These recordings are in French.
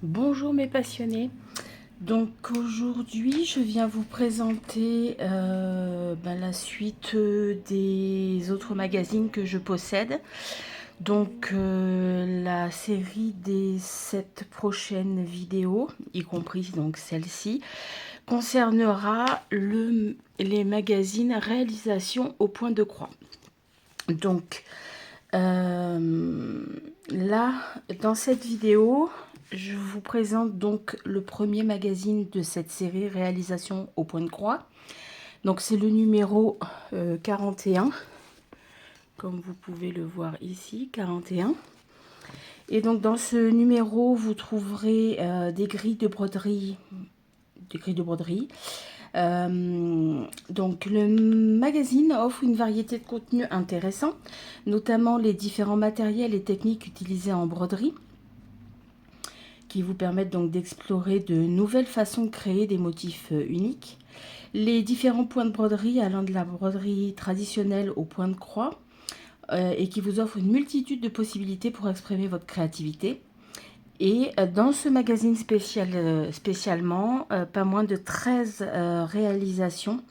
Bonjour mes passionnés. Donc aujourd'hui je viens vous présenter la suite des autres magazines que je possède. Donc la série des 7 prochaines vidéos, y compris donc celle-ci, concernera les magazines réalisation au point de croix. Donc là, dans cette vidéo, je vous présente donc le premier magazine de cette série réalisation au point de croix. Donc c'est le numéro 41, comme vous pouvez le voir ici, 41. Et donc dans ce numéro, vous trouverez des grilles de broderie. Donc le magazine offre une variété de contenus intéressants, notamment les différents matériels et techniques utilisés en broderie, qui vous permettent donc d'explorer de nouvelles façons de créer des motifs uniques. Les différents points de broderie allant de la broderie traditionnelle au point de croix et qui vous offrent une multitude de possibilités pour exprimer votre créativité. Et dans ce magazine spécialement, pas moins de 13 réalisations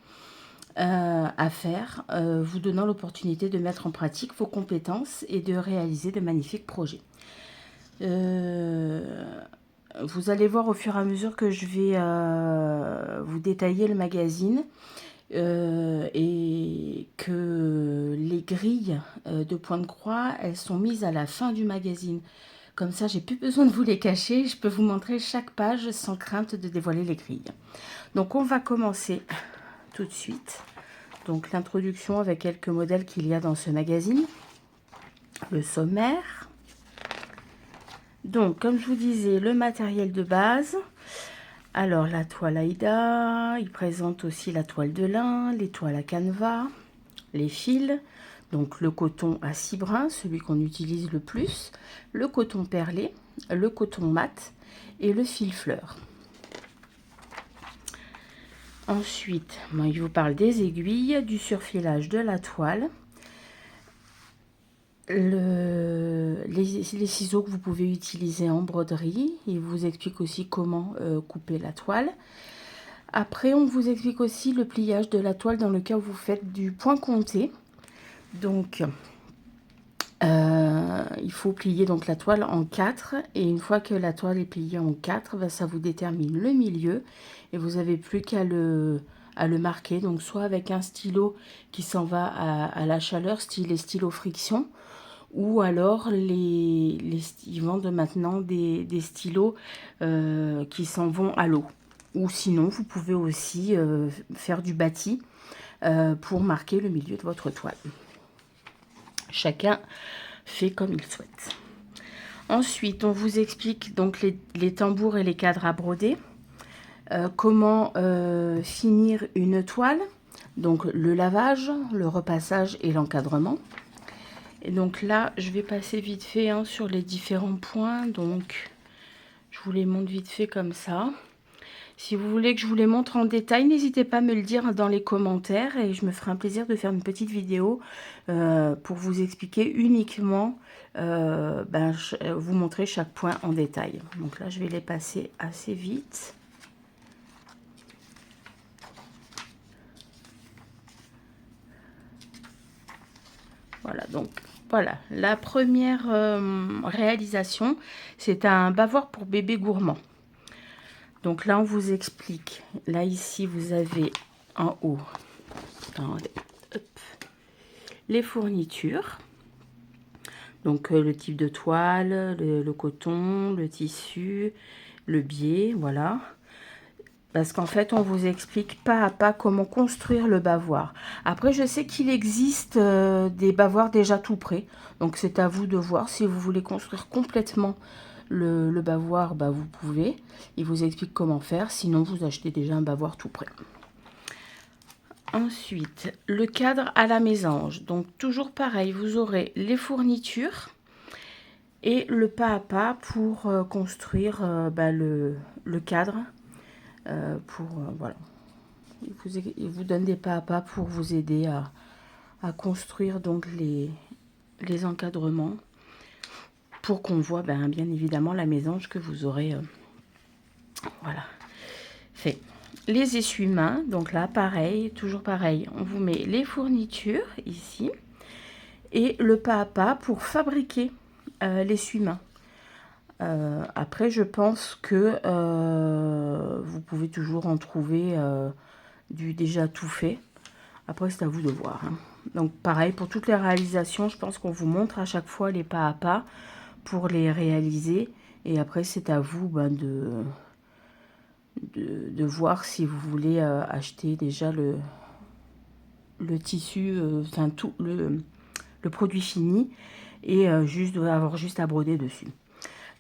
à faire, vous donnant l'opportunité de mettre en pratique vos compétences et de réaliser de magnifiques projets. Vous allez voir au fur et à mesure que je vais vous détailler le magazine et que les grilles de point de croix, elles sont mises à la fin du magazine. Comme ça, j'ai plus besoin de vous les cacher. Je peux vous montrer chaque page sans crainte de dévoiler les grilles. Donc, on va commencer tout de suite. Donc, l'introduction avec quelques modèles qu'il y a dans ce magazine. Le sommaire. Donc, comme je vous disais, le matériel de base. Alors, la toile Aïda. Il présente aussi la toile de lin, les toiles à canevas, les fils. Donc, le coton à 6 brins, celui qu'on utilise le plus. Le coton perlé, le coton mat et le fil fleur. Ensuite, il vous parle des aiguilles, du surfilage de la toile, les ciseaux que vous pouvez utiliser en broderie. Il vous explique aussi comment couper la toile. Après, on vous explique aussi le pliage de la toile dans le cas où vous faites du point compté. Donc, il faut plier donc la toile en 4 et une fois que la toile est pliée en 4, ça vous détermine le milieu et vous n'avez plus qu'à le marquer, donc soit avec un stylo qui s'en va à la chaleur, style les stylos friction, ou alors ils vendent maintenant des stylos qui s'en vont à l'eau. Ou sinon, vous pouvez aussi faire du bâti pour marquer le milieu de votre toile. Chacun fait comme il souhaite. Ensuite, on vous explique donc les tambours et les cadres à broder. Comment finir une toile. Donc le lavage, le repassage et l'encadrement. Et donc là, je vais passer vite fait sur les différents points. Donc, je vous les montre vite fait comme ça. Si vous voulez que je vous les montre en détail, n'hésitez pas à me le dire dans les commentaires et je me ferai un plaisir de faire une petite vidéo pour vous expliquer uniquement, vous montrer chaque point en détail. Donc là, je vais les passer assez vite. Voilà, donc voilà, la première réalisation, c'est un bavoir pour bébé gourmand. Donc là, on vous explique. Là, ici, vous avez en haut, attendez, hop, les fournitures. Donc le type de toile, le coton, le tissu, le biais, voilà. Parce qu'en fait, on vous explique pas à pas comment construire le bavoir. Après, je sais qu'il existe des bavoirs déjà tout prêts. Donc, c'est à vous de voir. Si vous voulez construire complètement le bavoir, vous pouvez. Il vous explique comment faire. Sinon, vous achetez déjà un bavoir tout prêt. Ensuite, le cadre à la mésange. Donc, toujours pareil, vous aurez les fournitures et le pas à pas pour construire le cadre. Voilà. Il vous donne des pas à pas pour vous aider à construire donc les encadrements pour qu'on voit bien évidemment la mésange que vous aurez Voilà, fait. Les essuie-mains, donc là pareil, toujours pareil, on vous met les fournitures ici et le pas à pas pour fabriquer l'essuie-mains. Après, je pense que vous pouvez toujours en trouver du déjà tout fait. Après, c'est à vous de voir, hein. Donc, pareil, pour toutes les réalisations, je pense qu'on vous montre à chaque fois les pas à pas pour les réaliser. Et après, c'est à vous de voir si vous voulez acheter déjà le tissu, enfin tout le produit fini et juste avoir juste à broder dessus.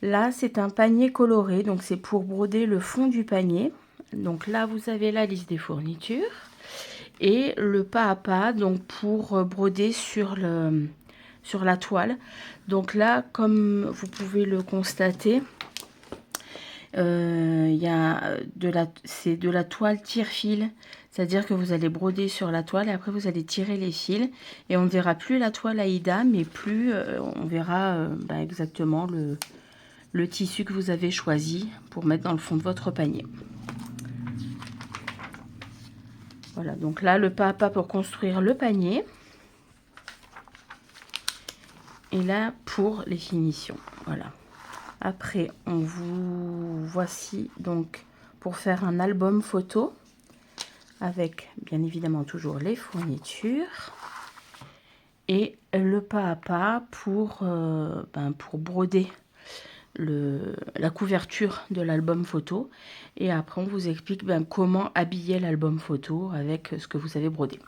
Là, c'est un panier coloré, donc c'est pour broder le fond du panier. Donc là, vous avez la liste des fournitures et le pas à pas, donc pour broder sur la toile. Donc là, comme vous pouvez le constater, c'est de la toile tire-fil. C'est-à-dire que vous allez broder sur la toile et après vous allez tirer les fils. Et on ne verra plus la toile Aïda, mais plus on verra exactement le tissu que vous avez choisi pour mettre dans le fond de votre panier. Voilà, donc là, le pas à pas pour construire le panier. Et là, pour les finitions. Voilà. Après, voici donc pour faire un album photo avec bien évidemment toujours les fournitures et le pas à pas pour broder la couverture de l'album photo. Et après, on vous explique comment habiller l'album photo avec ce que vous avez brodé.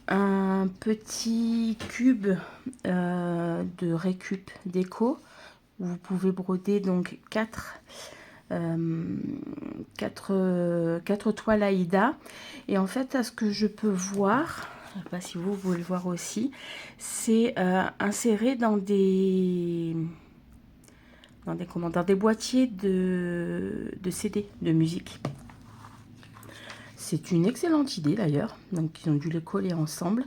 Un petit cube de récup déco. Vous pouvez broder donc 4 toiles Aïda. Et en fait, à ce que je peux voir, je ne sais pas si vous pouvez le voir aussi, c'est inséré dans des boîtiers de CD, de musique. C'est une excellente idée d'ailleurs, donc ils ont dû les coller ensemble.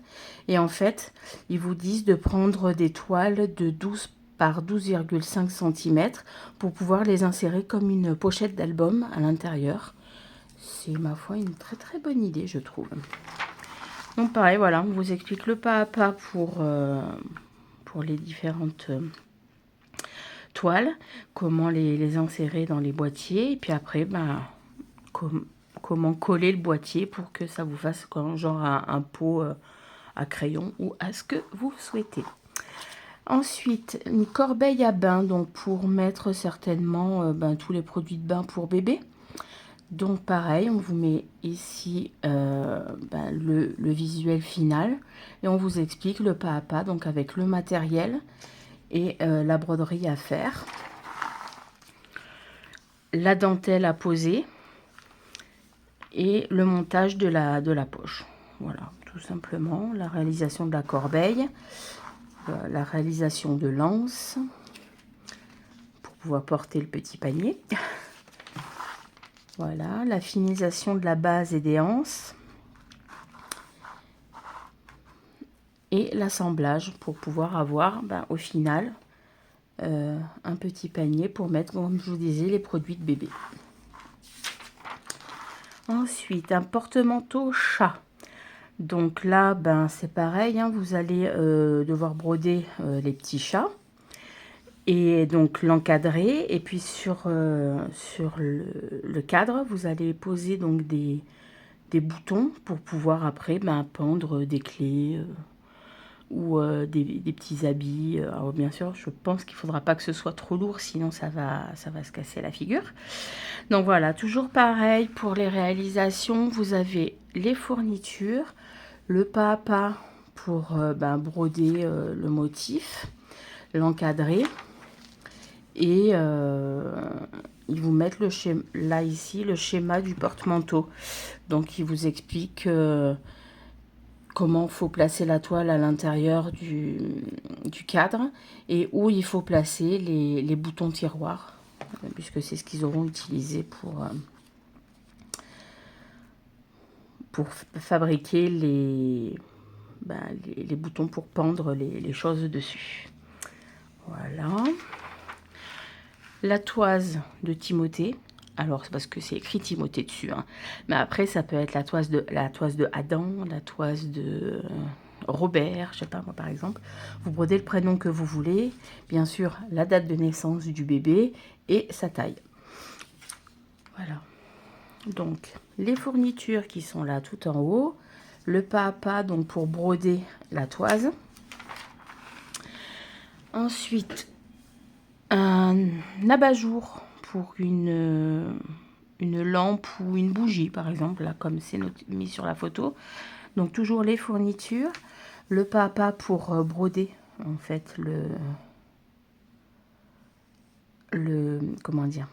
Et en fait, ils vous disent de prendre des toiles de 12 par 12,5 cm pour pouvoir les insérer comme une pochette d'album à l'intérieur. C'est ma foi une très très bonne idée, je trouve. Donc pareil, voilà, on vous explique le pas à pas pour les différentes toiles, comment les insérer dans les boîtiers, et puis après, comment coller le boîtier pour que ça vous fasse genre un pot à crayon ou à ce que vous souhaitez. Ensuite, une corbeille à bain, donc pour mettre certainement tous les produits de bain pour bébé. Donc pareil, on vous met ici le visuel final et on vous explique le pas à pas, donc avec le matériel et la broderie à faire, la dentelle à poser et le montage de la poche. Voilà, tout simplement, la réalisation de la corbeille, la réalisation de l'anse pour pouvoir porter le petit panier. Voilà, la finalisation de la base et des anses. Et l'assemblage pour pouvoir avoir au final un petit panier pour mettre, comme je vous disais, les produits de bébé. Ensuite, un porte-manteau chat. Donc là, c'est pareil, hein, vous allez devoir broder les petits chats et donc l'encadrer. Et puis sur le cadre, vous allez poser donc des boutons pour pouvoir après pendre des clés ou des petits habits. Alors bien sûr, je pense qu'il ne faudra pas que ce soit trop lourd, sinon ça va se casser la figure. Donc voilà, toujours pareil pour les réalisations, vous avez les fournitures, le pas à pas pour broder le motif, l'encadrer et ils vous mettent là ici le schéma du porte-manteau. Donc il vous explique comment il faut placer la toile à l'intérieur du cadre et où il faut placer les boutons tiroirs, puisque c'est ce qu'ils auront utilisé pour fabriquer les boutons pour pendre les choses dessus. Voilà. La toise de Timothée. Alors, c'est parce que c'est écrit Timothée dessus, hein. Mais après, ça peut être la toise de Adam, la toise de Robert, je sais pas moi par exemple. Vous brodez le prénom que vous voulez, bien sûr la date de naissance du bébé et sa taille. Voilà. Donc, les fournitures qui sont là tout en haut, le pas à pas donc pour broder la toise. Ensuite, un abat-jour pour une lampe ou une bougie, par exemple, là, comme c'est mis sur la photo. Donc, toujours les fournitures. Le pas à pas pour broder, en fait, comment dire,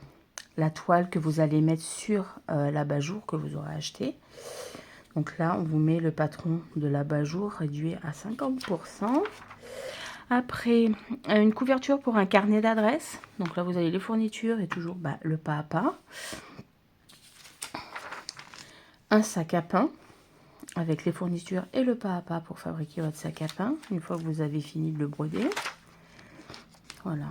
la toile que vous allez mettre sur l'abat-jour que vous aurez acheté. Donc là, on vous met le patron de l'abat-jour réduit à 50%. Après, une couverture pour un carnet d'adresses. Donc là, vous avez les fournitures et toujours le pas à pas. Un sac à pain avec les fournitures et le pas à pas pour fabriquer votre sac à pain. Une fois que vous avez fini de le broder. Voilà.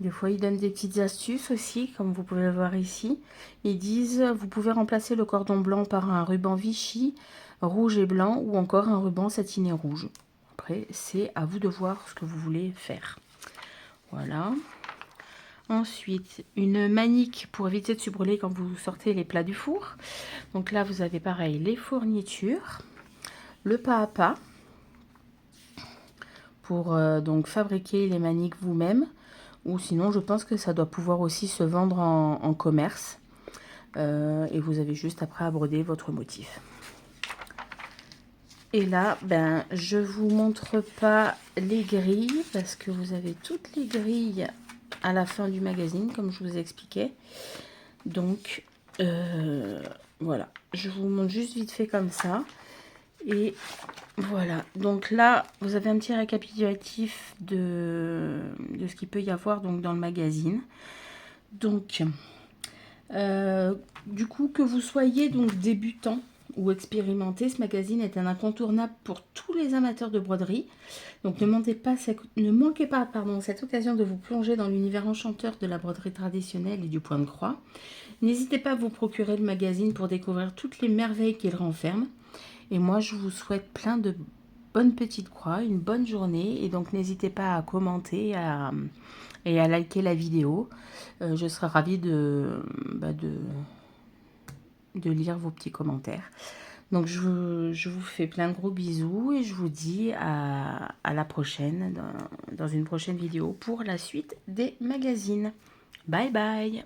Des fois, ils donnent des petites astuces aussi, comme vous pouvez le voir ici. Ils disent, vous pouvez remplacer le cordon blanc par un ruban Vichy, rouge et blanc, ou encore un ruban satiné rouge. Après, c'est à vous de voir ce que vous voulez faire. Voilà. Ensuite, une manique pour éviter de se brûler quand vous sortez les plats du four. Donc là, vous avez pareil, les fournitures, le pas à pas, pour donc fabriquer les maniques vous-même. Ou sinon, je pense que ça doit pouvoir aussi se vendre en commerce. Et vous avez juste après à broder votre motif. Et là, je vous montre pas les grilles parce que vous avez toutes les grilles à la fin du magazine, comme je vous expliquais. Donc, voilà. Je vous montre juste vite fait comme ça. Et voilà. Donc là, vous avez un petit récapitulatif de ce qu'il peut y avoir donc, dans le magazine. Donc, du coup, que vous soyez donc débutant ou expérimenté, ce magazine est un incontournable pour tous les amateurs de broderie. Donc ne manquez pas cette occasion de vous plonger dans l'univers enchanteur de la broderie traditionnelle et du point de croix. N'hésitez pas à vous procurer le magazine pour découvrir toutes les merveilles qu'il renferme. Et moi, je vous souhaite plein de bonnes petites croix, une bonne journée. Et donc n'hésitez pas à commenter et à liker la vidéo. Je serai ravie de lire vos petits commentaires. Donc je vous fais plein de gros bisous et je vous dis à la prochaine, dans une prochaine vidéo pour la suite des magazines. Bye bye!